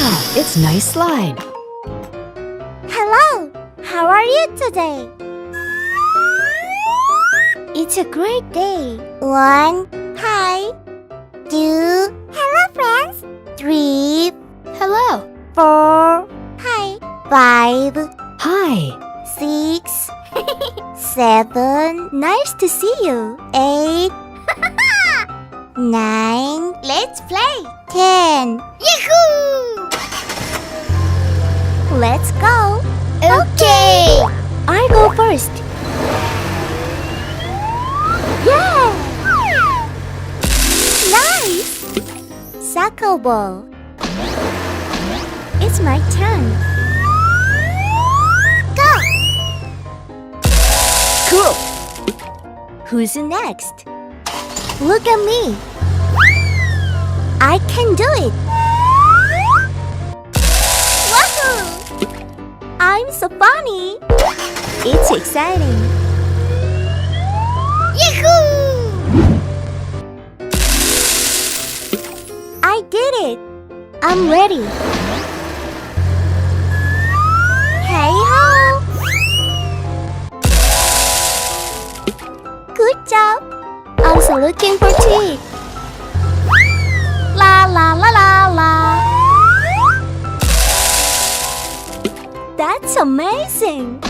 Wow, it's nice slide. Hello, how are you today? It's a great day. 1, hi. 2, hello friends. 3, hello. 4, hi. 5, Hi. 6, 7, nice to see you. 8, 9, let's play. 10, yahoo! Let's go. Okay. I go first. Yeah! Nice! Soccer ball. It's my turn. Go! Cool! Who's next? Look at me. I can do it. Wahoo! I'm so funny. It's exciting. Yahoo! I did it. I'm ready. Hey ho! Good job. I'm also looking for tea. La la la la la. That's amazing.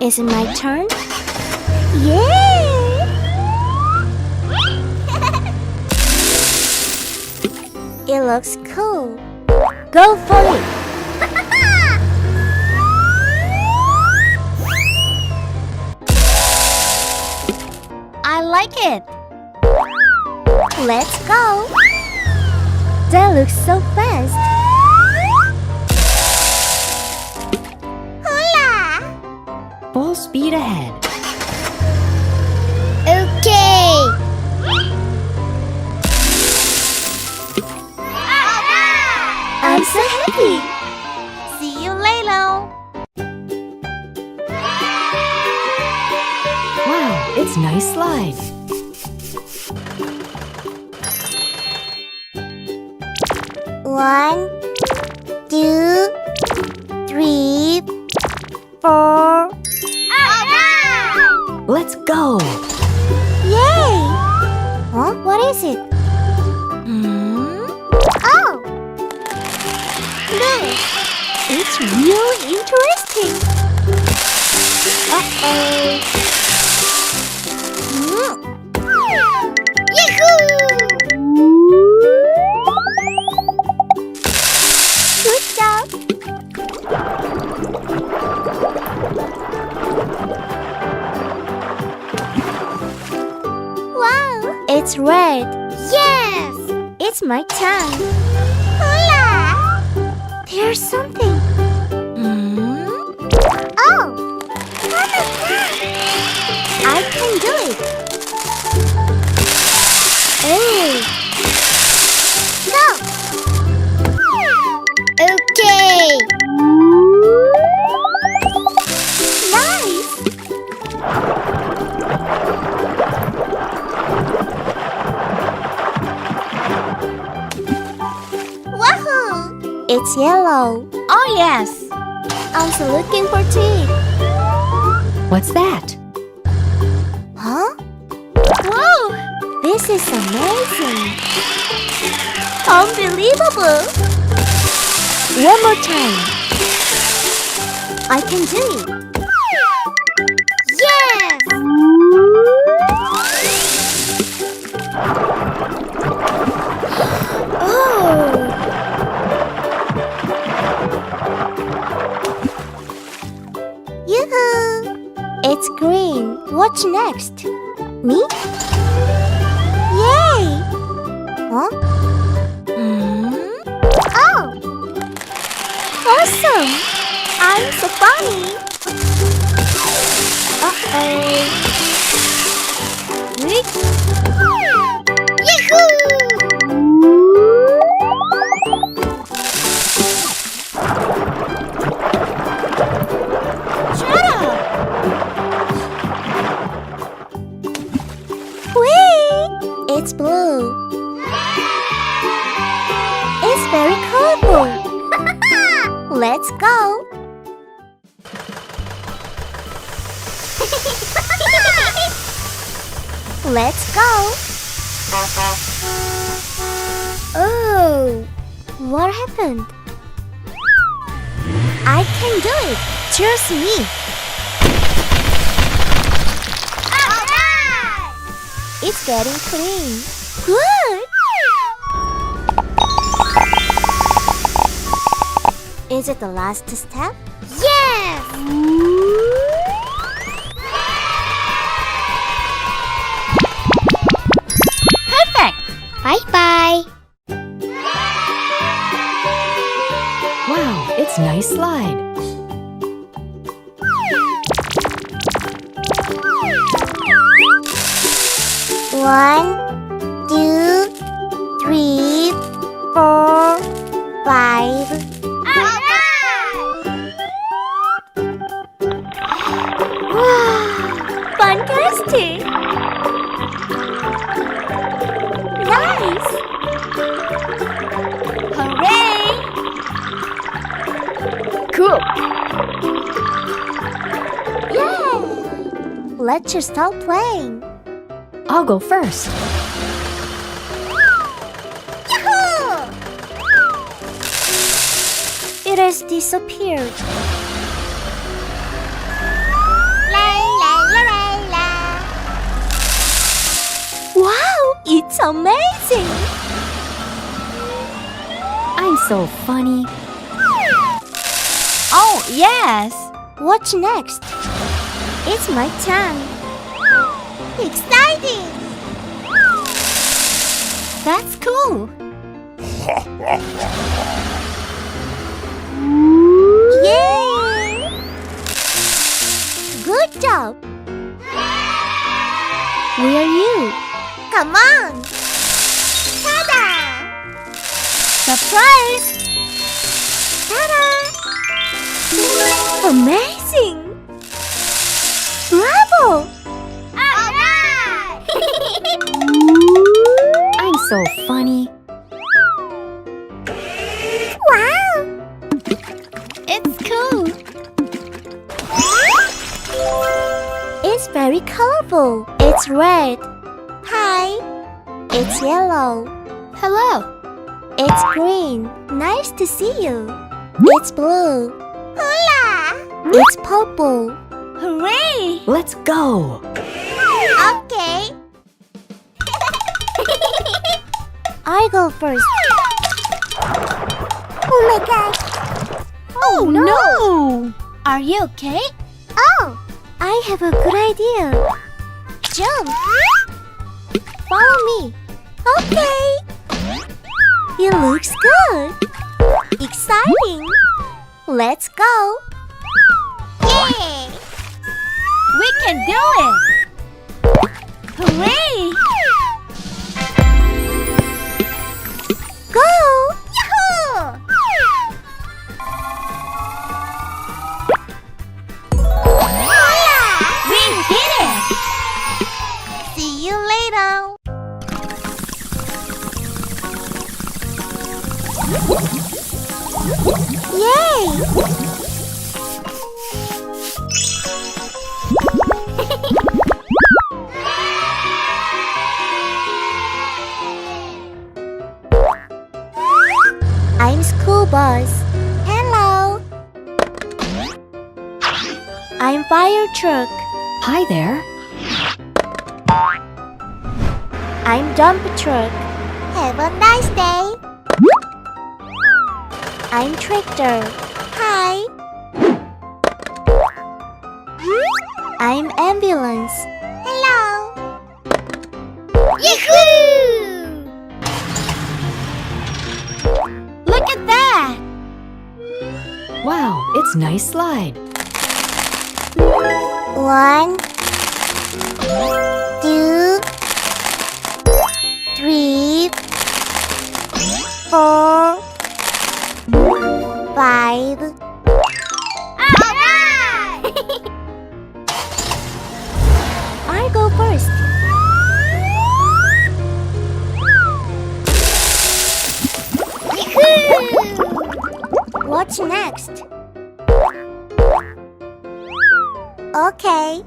Is it my turn? Yeah! It looks cool. Go for it. I like it. Let's go. That looks so fast. Hula! Full speed ahead. Okay. I'm so happy. See you later. Wow, it's nice slide. One, 2, 3, 4. Let's go. Yay! Huh? What is it? Oh! Look! It's really interesting. Uh-oh. Yahoo! Good job. Wow! It's red. Yes! It's my turn. Hula! There's something. Oh! I can do it. Hey! Go! Okay! Nice! Wahoo! It's yellow. Oh yes! I'm also looking for tea. What's that? Huh? Whoa! This is amazing! Unbelievable! One more time. I can do it. Yes! Oh! Yoo-hoo! It's green. What's next? Me? Yay! Huh? Oh! Awesome! I'm so funny! Uh-oh! Wait! Yahoo! Shut up! Wait! It's blue. It's very colorful. Let's go! Let's go! Oh, what happened? I can do it! Trust me! Alright! It's getting clean. Good! Is it the last step? Yes! Perfect! Bye-bye! Wow, it's nice slide. One, two, three, four, five. Wow, fantastic! Nice! Hooray! Cool! Yay! Let's just start playing. I'll go first. Yahoo! It has disappeared. Wow, it's amazing! I'm so funny. Oh, yes! What's next? It's my turn. Exciting! That's cool! Yay! Good job! Where are you? Come on! Ta-da! Surprise! Ta-da! Amazing! Bravo! Alright! I'm so funny. Wow! It's cool! It's very colorful. It's red. Hi. It's yellow. Hello. It's green. Nice to see you. It's blue. Hola! It's purple. Hooray! Let's go. Okay. I go first. Oh my god. Oh no! Are you okay? Oh, I have a good idea. Jump. Follow me. Okay. It looks good. Exciting. Let's go. Yay! We can do it. Hooray! Go! Yahoo! We did it! See you later! Yay! I'm school bus. Hello. I'm fire truck. Hi there. I'm dump truck. Have a nice day. I'm tractor. Hi. I'm ambulance. Hello. Yahoo! Look at that! Wow, it's nice slide. 1, 2, 3, 4, 5. Alright! I go first. What's next? Okay.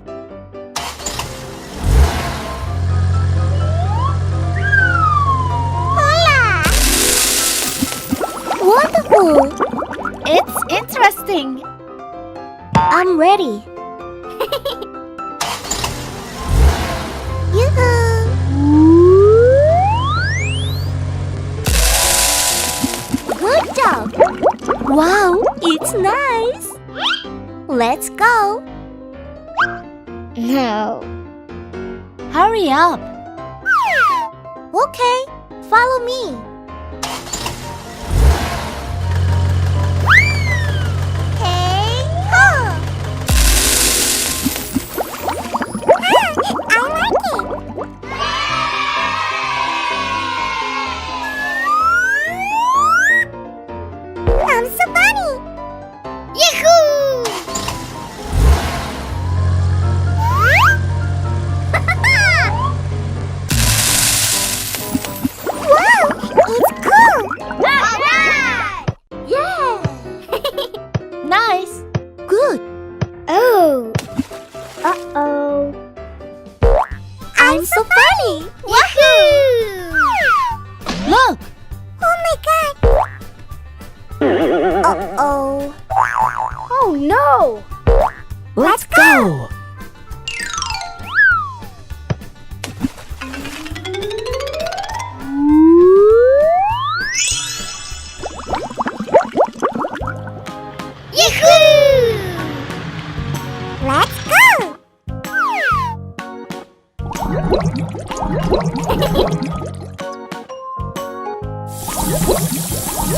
Hola! Wonderful! It's interesting. I'm ready. Yoo-hoo! Good job! Wow, it's nice! Let's go! No. Hurry up. Okay, follow me. Hey, ho! I like it. I'm so funny. Yahoo! Wow, it's cool. Alright! Yeah! Nice. Good. Oh. Uh-oh. I'm so funny. Yahoo! Look. Oh my god. Uh-oh. Oh no. Let's go. Yahoo! Let's go!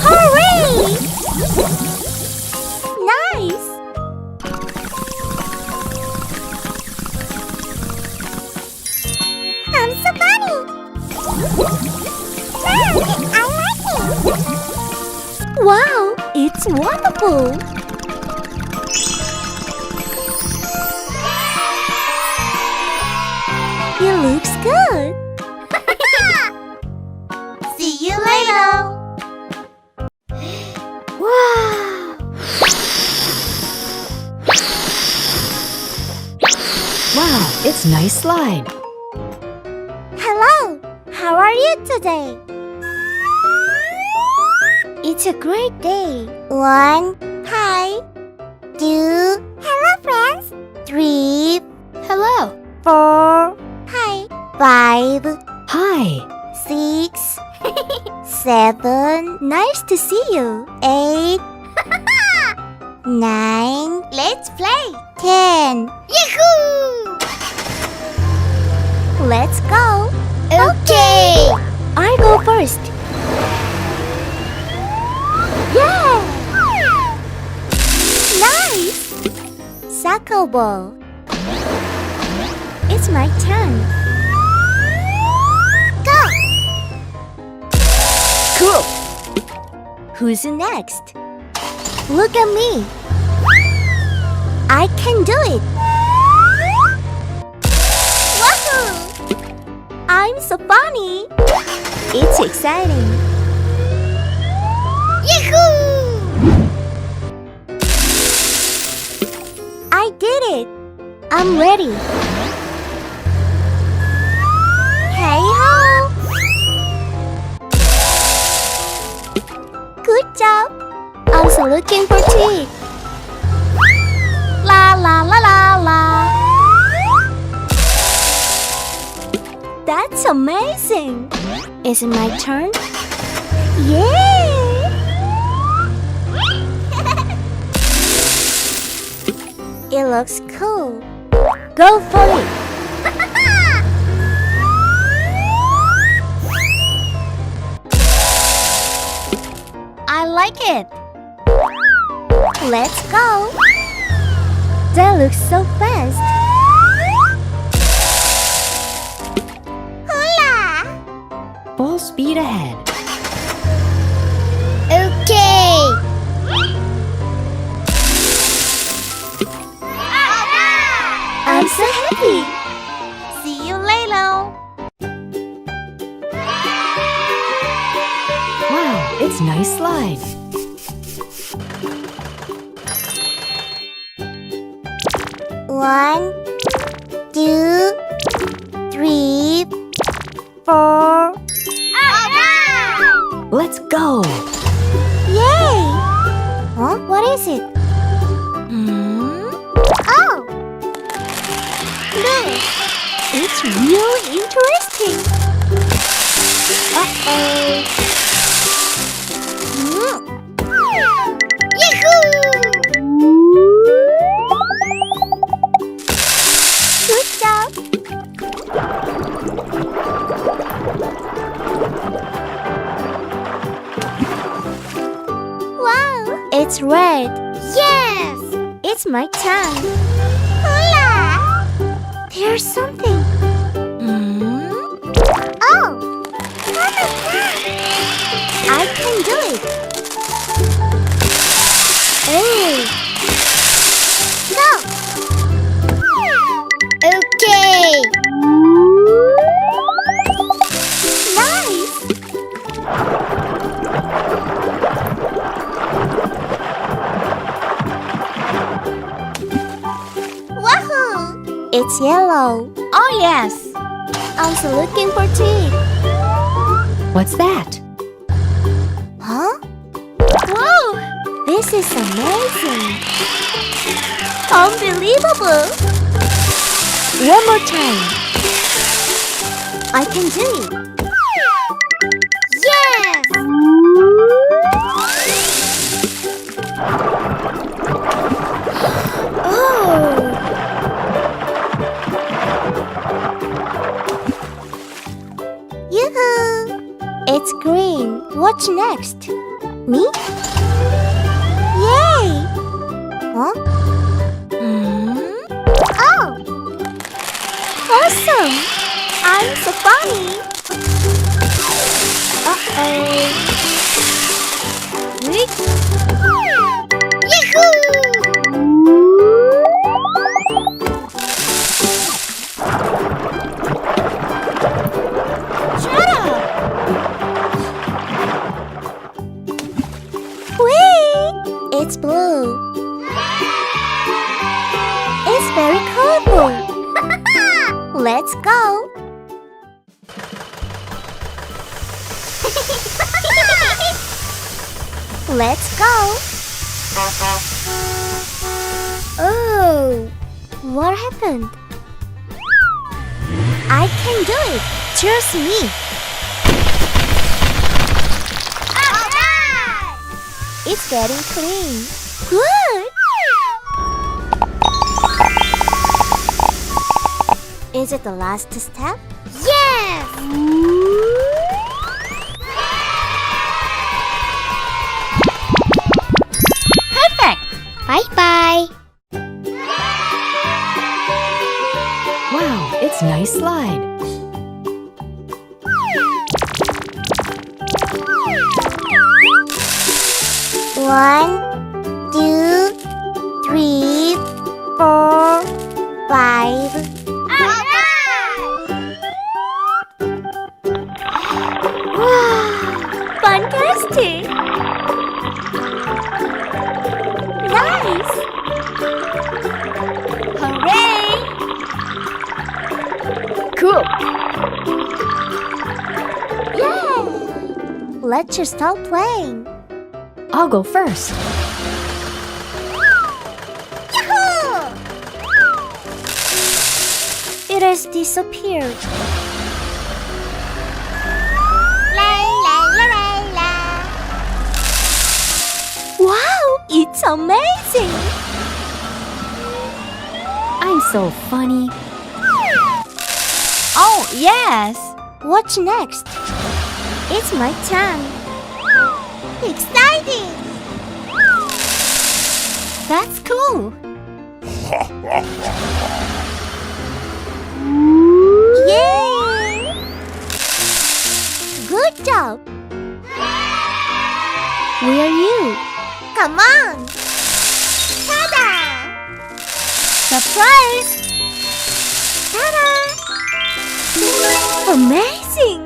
Hooray! Nice! I'm so funny! I like it! Wow, it's wonderful! It looks good. See you later. Wow. Wow, it's nice slide. Hello. How are you today? It's a great day. 1. Hi. 2. Hello, friends. 3. Hello. 4. Hi. 5. Hi. 6. 7. Nice to see you. 8. 9. Let's play. 10. Yahoo! Let's go. Okay. I go first. Yeah! Nice! Soccer ball. It's my turn. Go! Cool! Who's next? Look at me. I can do it. Wahoo! I'm so funny. It's exciting. Yahoo! I did it. I'm ready. Hey ho! Good job. I'm also looking for tea. La la la la la. That's amazing. Is it my turn? Yeah! It looks cool. Go for it. I like it. Let's go. That looks so fast. Hula! Full speed ahead. Okay. I'm so happy. See you later. Wow, it's nice slide. 1, 2, 3, 4. Let's go. Yay! Huh? What is it? Oh! Look! It's really interesting. Uh-oh. Yahoo! Good job. Wow, it's red. Yes! It's my turn. Hola! There's something. Oh! I can do it. Hey! Go! Okay! Nice! Wahoo! It's yellow. Oh, yes. I'm also looking for teeth. What's that? Huh? Whoa! This is amazing! Unbelievable! One more time. I can do it. Yes! Oh! Yoo-hoo! It's green. What's next? Me? Yay! Huh? Oh! Awesome! I'm so funny! Uh-oh! Yahoo! Shut up! Wait! It's blue. It's very colorful. Let's go. Let's go. Oh, what happened? I can do it. Trust me. It's getting clean. Good. Is it the last step? Yes! Perfect. Bye-bye. Wow, it's nice slide. One, 2, 3, 4, 5. Wow! Fantastic! Nice! Hooray! Cool. Yay! Let's just start playing. I'll go first. Yahoo! It has disappeared. Wow, it's amazing! I'm so funny. Oh, yes. What's next? It's my turn. Exciting! That's cool. Yay! Good job! Where are you? Come on! Ta-da! Surprise! Ta-da! Amazing!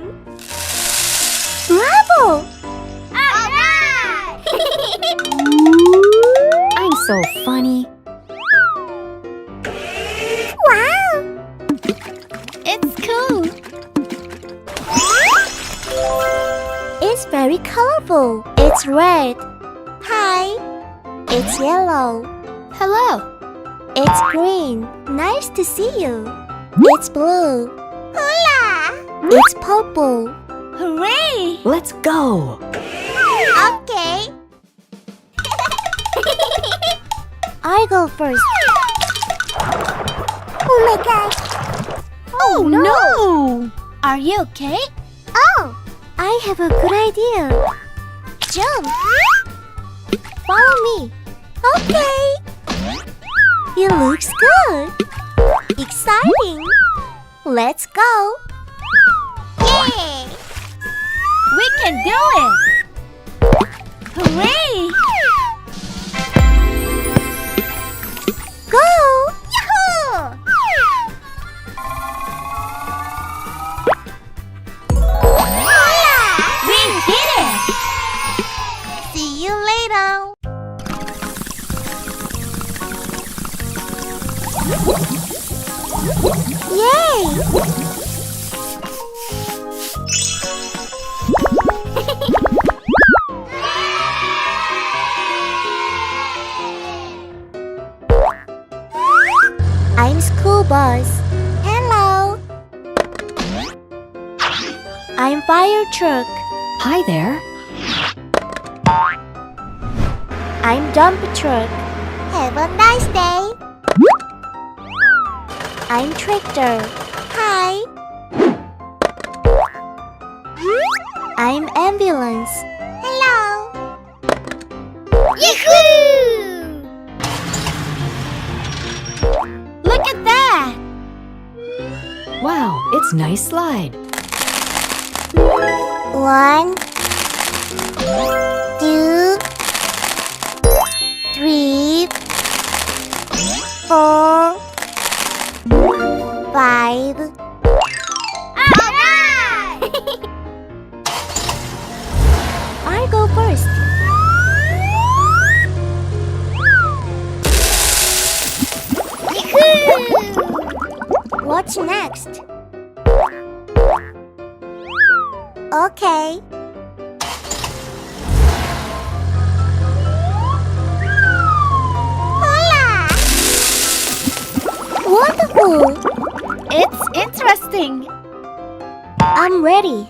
Bravo! I'm so funny. very colorful. It's red. Hi. It's yellow. Hello. It's green. Nice to see you. It's blue. Hola. It's purple. Hooray! Let's go. Okay. I go first. Oh my god. Oh no! Are you okay? Oh, I have a good idea. Jump. Follow me. Okay. It looks good. Exciting. Let's go. Yay! We can do it! Hooray! Go! Yahoo! We did it! See you later. Yay! I'm school bus. Hello. I'm fire truck. Hi there. I'm dump truck. Have a nice day. I'm tractor. Hi. I'm ambulance. Hello. Yahoo! Look at that! Wow, it's nice slide. 1, 2, 3, 4, 5. Alright! I go first. What's next? Okay. Hola! Wonderful! It's interesting. I'm ready.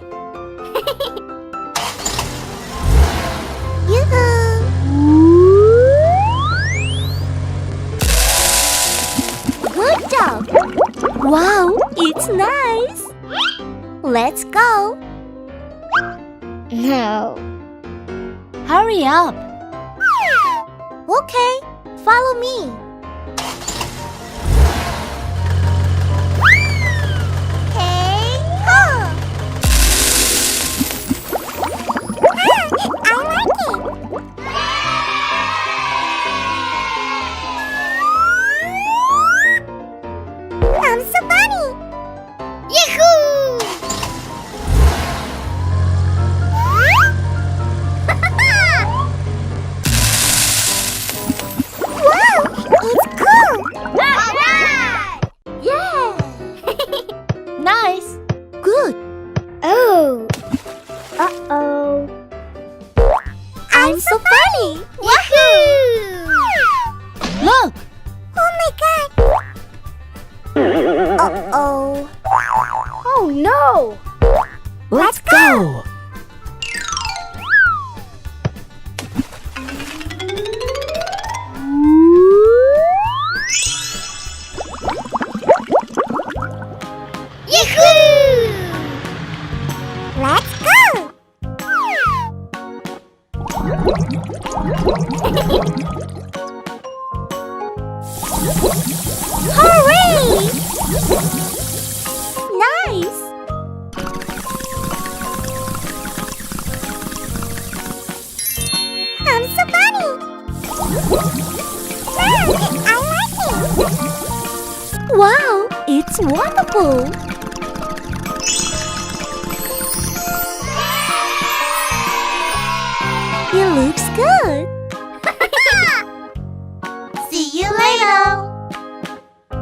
Yoo-hoo! Good job! Wow, it's nice! Let's go! No. Hurry up! Okay, follow me. Hey, ho! I like it. I'm so funny. Yahoo! Wow, it's cool. Alright! Yeah! Nice! Good. Oh. Uh-oh. I'm so funny. Yahoo! Look! Oh my god. Uh-oh. Oh no. Let's go. Yahoo! Let's go! Hooray! Nice! I'm so funny! I like it! Wow, it's wonderful! It looks good!